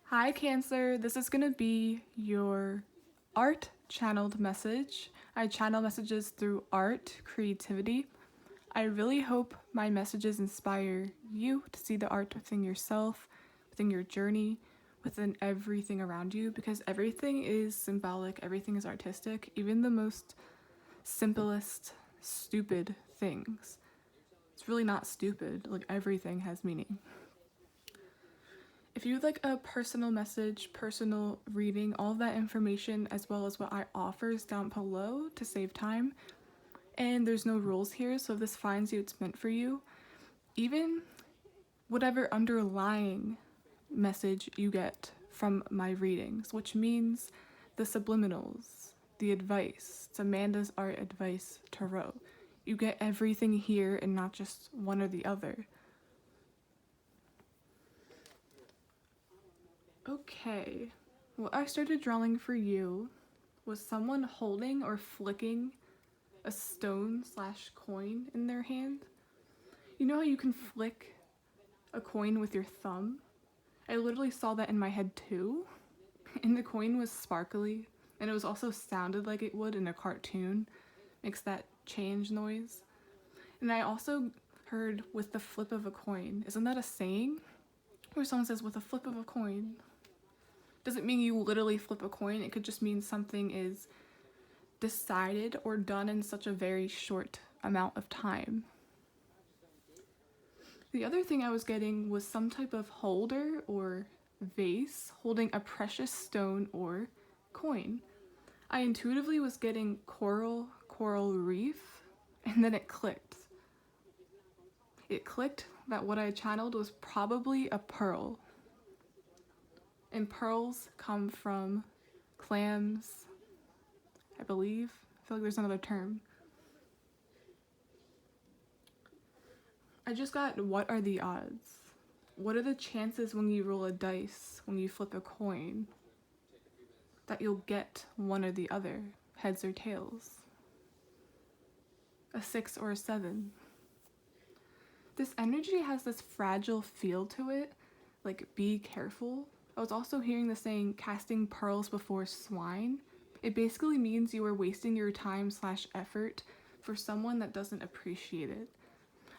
Hi Cancer, this is going to be your art channeled message. I channel messages through art, creativity. I really hope my messages inspire you to see the art within yourself, within your journey, within everything around you, because everything is symbolic, everything is artistic, even the most simplest, stupid things. It's really not stupid, like everything has meaning. If you'd like a personal message, personal reading, all of that information as well as what I offer is down below to save time. And there's no rules here, so if this finds you, it's meant for you. Even whatever underlying message you get from my readings, which means the subliminals, the advice. It's Amanda's Art Advice Tarot. You get everything here and not just one or the other. Okay, what I started drawing for you was someone holding or flicking a stone / coin in their hand. You know how you can flick a coin with your thumb? I literally saw that in my head too. And the coin was sparkly, and it was also sounded like it would in a cartoon. Makes that change noise. And I also heard with the flip of a coin. Isn't that a saying? Where someone says with a flip of a coin. Doesn't mean you literally flip a coin. It could just mean something is decided or done in such a very short amount of time. The other thing I was getting was some type of holder or vase holding a precious stone or coin. I intuitively was getting coral reef, and then it clicked. It clicked that what I channeled was probably a pearl. And pearls come from clams, I believe. I feel like there's another term. I just got, what are the odds? What are the chances when you roll a dice, when you flip a coin, that you'll get one or the other, heads or tails? A 6 or a 7. This energy has this fragile feel to it, like be careful. I was also hearing the saying, casting pearls before swine. It basically means you are wasting your time / effort for someone that doesn't appreciate it.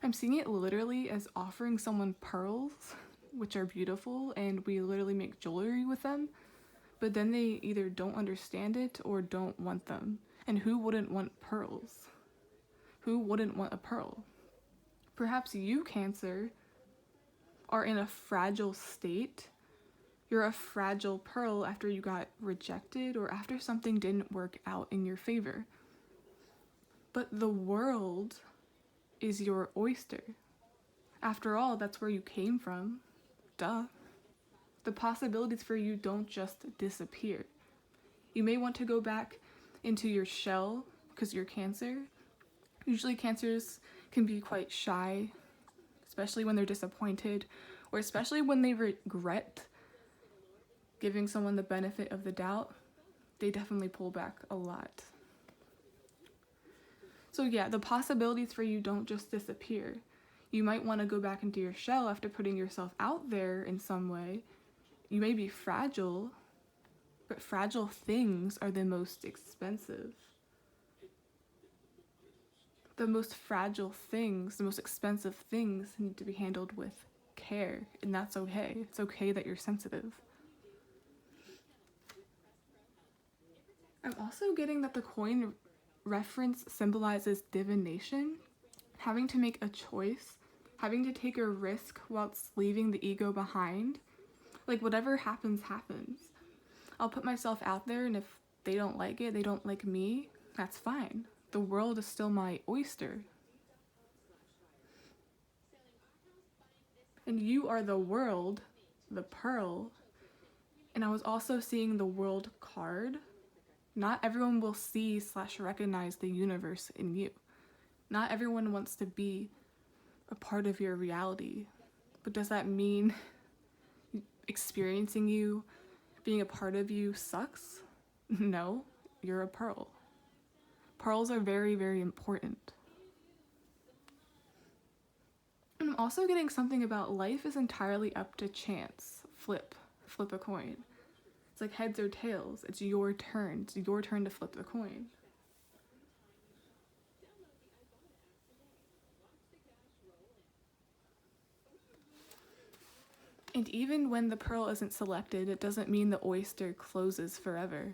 I'm seeing it literally as offering someone pearls, which are beautiful, and we literally make jewelry with them, but then they either don't understand it or don't want them. And who wouldn't want pearls? Who wouldn't want a pearl? Perhaps you, Cancer, are in a fragile state. You're a fragile pearl after you got rejected or after something didn't work out in your favor. But the world is your oyster. After all, that's where you came from. Duh. The possibilities for you don't just disappear. You may want to go back into your shell because you're Cancer. Usually Cancers can be quite shy, especially when they're disappointed, or especially when they regret giving someone the benefit of the doubt. They definitely pull back a lot. So yeah, the possibilities for you don't just disappear. You might want to go back into your shell after putting yourself out there in some way. You may be fragile, but fragile things are the most expensive. The most fragile things, the most expensive things need to be handled with care, and that's okay. It's okay that you're sensitive. I'm also getting that the coin reference symbolizes divination, having to make a choice, having to take a risk whilst leaving the ego behind. Like whatever happens, happens. I'll put myself out there, and if they don't like it, they don't like me, that's fine. The world is still my oyster. And you are the world, the pearl. And I was also seeing the world card. Not everyone will see / recognize the universe in you. Not everyone wants to be a part of your reality. But does that mean experiencing you, being a part of you sucks? No, you're a pearl. Pearls are very, very important. And I'm also getting something about life is entirely up to chance. Flip flip a coin. It's like heads or tails. It's your turn. It's your turn to flip the coin. And even when the pearl isn't selected, it doesn't mean the oyster closes forever.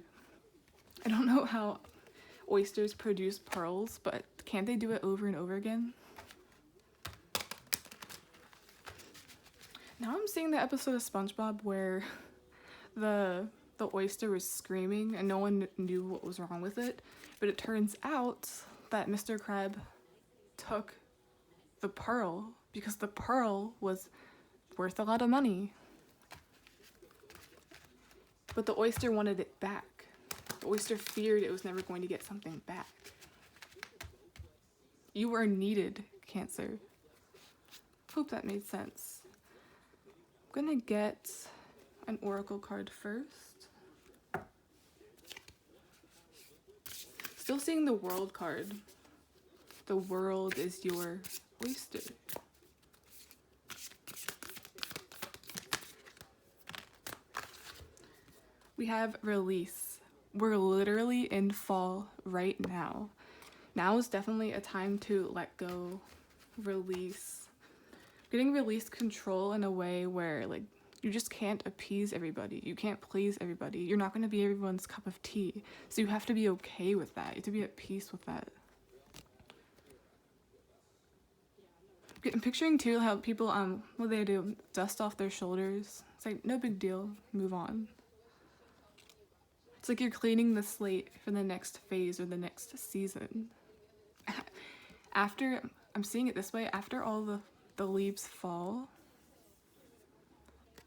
I don't know how oysters produce pearls, but can't they do it over and over again? Now I'm seeing the episode of SpongeBob where the oyster was screaming and no one knew what was wrong with it, but it turns out that Mr. Crab took the pearl because the pearl was worth a lot of money. But the oyster wanted it back. The oyster feared it was never going to get something back. You are needed, Cancer. Hope that made sense. I'm gonna get an oracle card first. Still seeing the world card. The world is your oyster. We have release. We're literally in fall right now. Now is definitely a time to let go, release. Getting release control in a way where like you just can't appease everybody. You can't please everybody. You're not going to be everyone's cup of tea. So you have to be okay with that. You have to be at peace with that. I'm picturing too how people, what they do, dust off their shoulders. It's like, no big deal, move on. It's like you're cleaning the slate for the next phase or the next season. After, I'm seeing it this way, after all the leaves fall,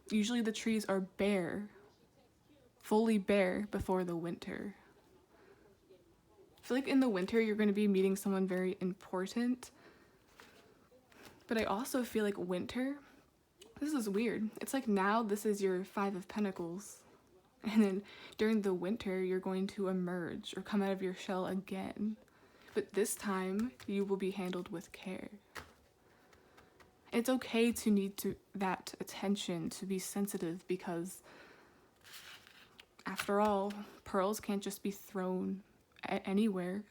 usually the trees are bare, fully bare before the winter. I feel like in the winter you're going to be meeting someone very important, but I also feel like winter, this is weird. It's like now this is your 5 of Pentacles, and then during the winter you're going to emerge or come out of your shell again. But this time you will be handled with care. It's okay to need that attention, to be sensitive, because after all, pearls can't just be thrown anywhere.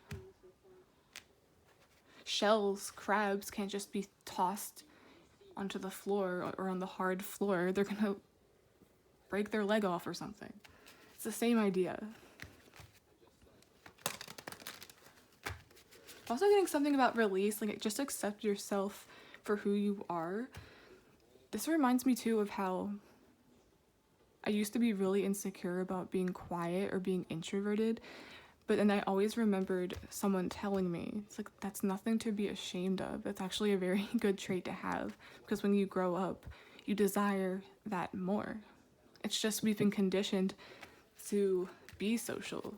Shells, crabs can't just be tossed onto the floor or on the hard floor. They're gonna break their leg off or something. It's the same idea. Also getting something about release, like just accept yourself for who you are. This reminds me too of how I used to be really insecure about being quiet or being introverted, but then I always remembered someone telling me, it's like, that's nothing to be ashamed of. That's actually a very good trait to have, because when you grow up, you desire that more. It's just we've been conditioned to be social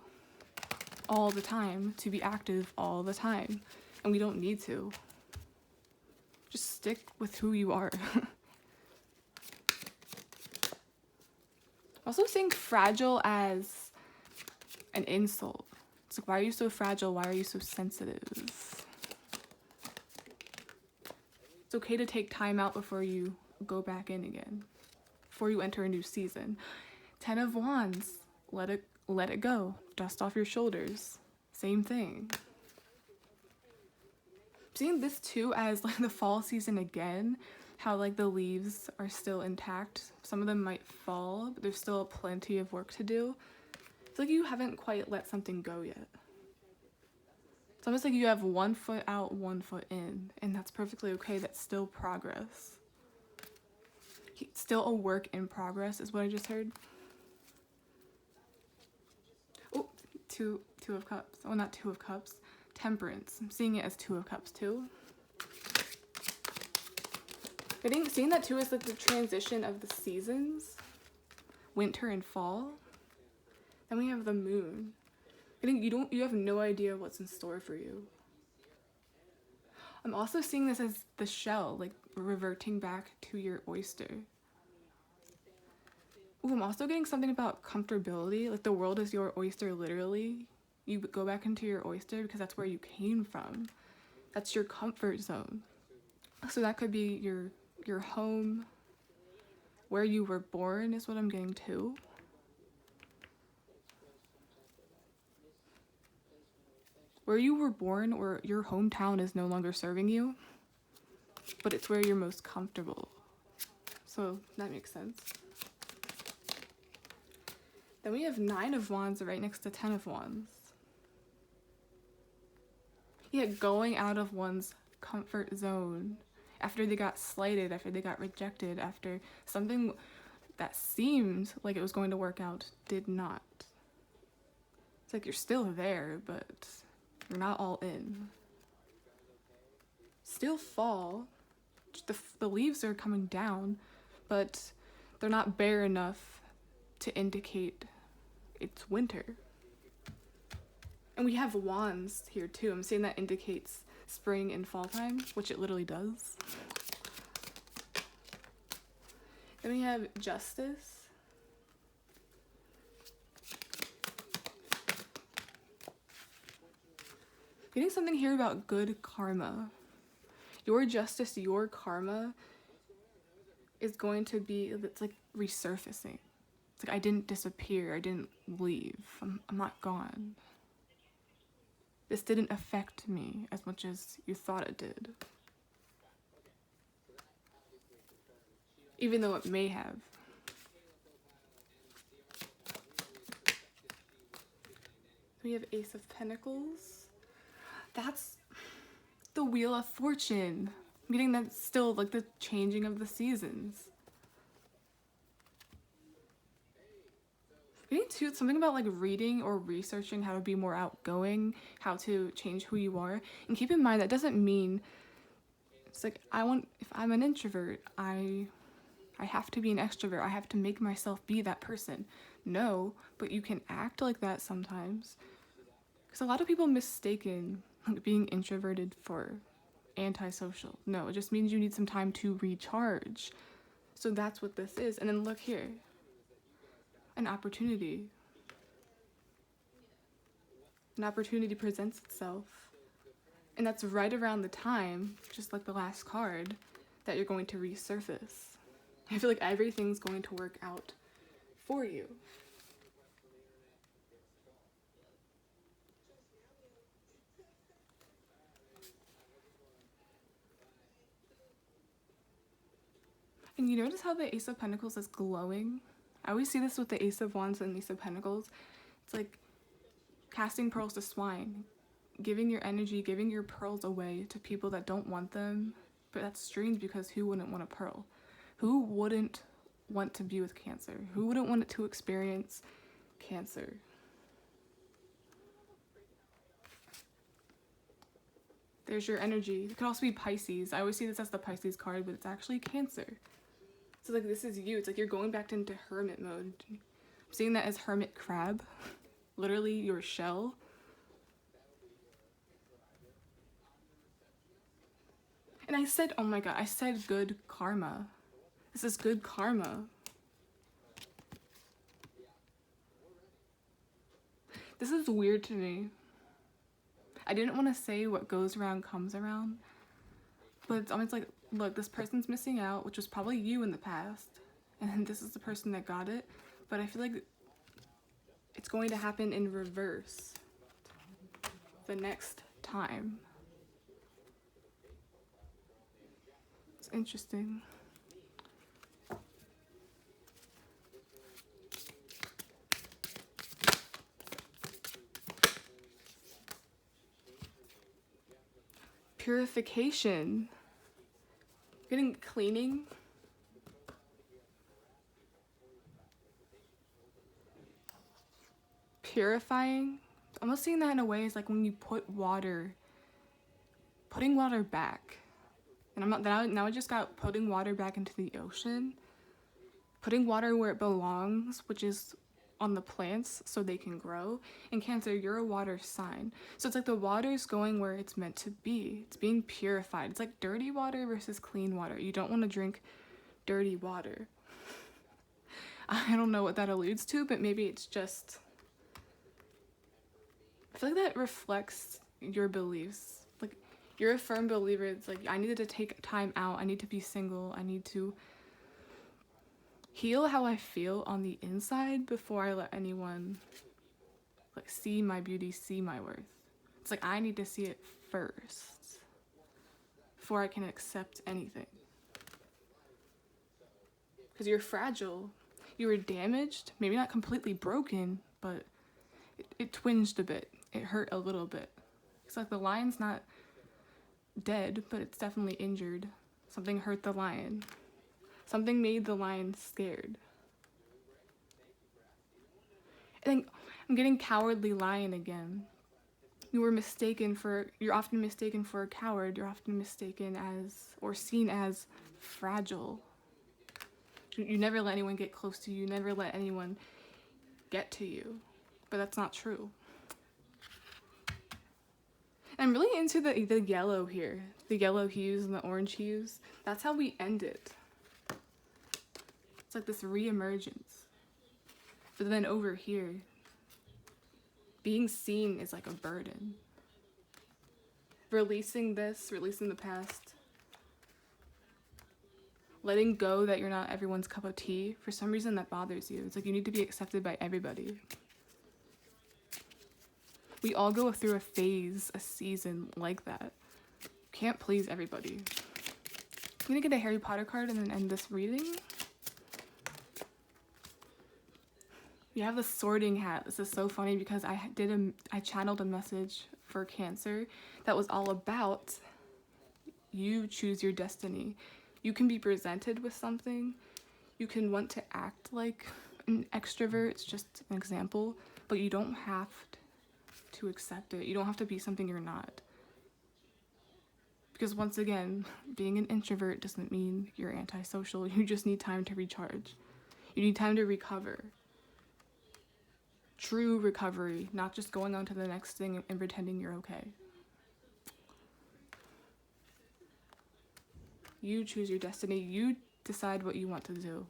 all the time, to be active all the time, and we don't need to. Just stick with who you are. Also seeing fragile as an insult. It's like, why are you so fragile? Why are you so sensitive? It's okay to take time out before you go back in again, before you enter a new season. 10 of Wands, let it go. Dust off your shoulders. Same thing. Seeing this too as like the fall season again, how like the leaves are still intact. Some of them might fall, but there's still plenty of work to do. It's like you haven't quite let something go yet. It's almost like you have 1 foot out, 1 foot in, and that's perfectly okay. That's still progress. Still a work in progress is what I just heard. Oh, two of Cups. Oh, not 2 of Cups. Temperance. I'm seeing it as 2 of Cups too. Seeing that too is like the transition of the seasons, winter and fall. Then we have the moon. You have no idea what's in store for you. I'm also seeing this as the shell, like reverting back to your oyster. Ooh, I'm also getting something about comfortability, like the world is your oyster literally. You go back into your oyster because that's where you came from. That's your comfort zone. So that could be your home, where you were born is what I'm getting to. Where you were born or your hometown is no longer serving you, but it's where you're most comfortable. So that makes sense. Then we have 9 of Wands right next to 10 of Wands. Yeah, going out of one's comfort zone after they got slighted, after they got rejected, after something that seemed like it was going to work out did not. It's like you're still there, but you're not all in. Still fall. The leaves are coming down, but they're not bare enough to indicate it's winter. And we have wands here too. I'm saying that indicates spring and fall time, which it literally does. Then we have justice. Getting something here about good karma. Your justice, your karma is going to be, it's like resurfacing. It's like I didn't disappear, I didn't leave, I'm not gone. This didn't affect me as much as you thought it did. Even though it may have. We have Ace of Pentacles. That's the Wheel of Fortune. Meaning that's still like the changing of the seasons. Getting to something about like reading or researching how to be more outgoing, how to change who you are. And keep in mind that doesn't mean it's like if I'm an introvert, I have to be an extrovert. I have to make myself be that person. No, but you can act like that sometimes. Because a lot of people mistaken being introverted for antisocial. No, it just means you need some time to recharge. So that's what this is. And then look here. An opportunity. An opportunity presents itself. And that's right around the time, just like the last card, that you're going to resurface. I feel like everything's going to work out for you. And you notice how the Ace of Pentacles is glowing? I always see this with the Ace of Wands and Ace of Pentacles. It's like casting pearls to swine. Giving your energy, giving your pearls away to people that don't want them. But that's strange because who wouldn't want a pearl? Who wouldn't want to be with Cancer? Who wouldn't want to experience Cancer? There's your energy. It could also be Pisces. I always see this as the Pisces card, but it's actually Cancer. So like this is you. It's like you're going back into hermit mode. I'm seeing that as hermit crab. Literally your shell. And I said, oh my god, I said good karma. This is good karma. This is weird to me. I didn't want to say what goes around comes around. But it's almost like, look, this person's missing out, which was probably you in the past. And then this is the person that got it. But I feel like it's going to happen in reverse the next time. It's interesting. Purification. Getting cleaning. Purifying. Almost seeing that in a way is like when you put water, putting water back. And I'm not, now I just got putting water back into the ocean. Putting water where it belongs, which is on the plants so they can grow. And Cancer, you're a water sign. So it's like the water's going where it's meant to be. It's being purified. It's like dirty water versus clean water. You don't want to drink dirty water. I don't know what that alludes to, but maybe it's just... I feel like that reflects your beliefs. Like, you're a firm believer. It's like, I needed to take time out. I need to be single. I need to heal how I feel on the inside before I let anyone like see my beauty, see my worth. It's like I need to see it first before I can accept anything. Because you're fragile. You were damaged, maybe not completely broken, but it twinged a bit. It hurt a little bit. It's like the lion's not dead, but it's definitely injured. Something hurt the lion. Something made the lion scared. And I'm getting cowardly lion again. You're often mistaken for a coward. You're often mistaken as, or seen as, fragile. You never let anyone get close to you. You never let anyone get to you. But that's not true. I'm really into the yellow here. The yellow hues and the orange hues. That's how we end it. It's like this re-emergence. But then over here, being seen is like a burden. Releasing this, releasing the past. Letting go that you're not everyone's cup of tea. For some reason that bothers you. It's like you need to be accepted by everybody. We all go through a phase, a season like that. You can't please everybody. I'm gonna get a Harry Potter card and then end this reading. You have the sorting hat. This is so funny because I channeled a message for Cancer that was all about you choose your destiny. You can be presented with something. You can want to act like an extrovert. It's just an example, but you don't have to accept it. You don't have to be something you're not. Because once again, being an introvert doesn't mean you're antisocial. You just need time to recharge. You need time to recover. True recovery, not just going on to the next thing and pretending you're okay. You choose your destiny. You decide what you want to do.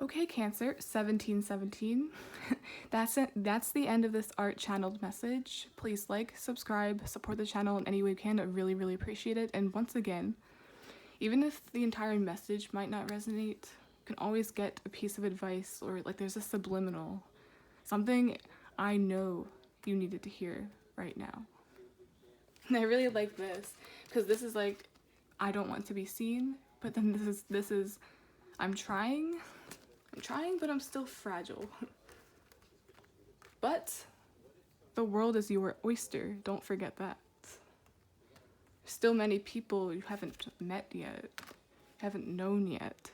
Okay, Cancer, 1717. That's it. That's the end of this art channeled message. Please like, subscribe, support the channel in any way you can. I really, really appreciate it. And once again, even if the entire message might not resonate, you can always get a piece of advice, or like there's a subliminal, something I know you needed to hear right now. And I really like this because this is like, I don't want to be seen, but then this is I'm trying, but I'm still fragile. But the world is your oyster. Don't forget that. Still many people you haven't met yet, haven't known yet.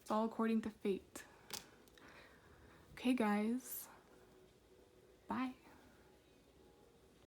It's all according to fate. Okay, guys. Bye.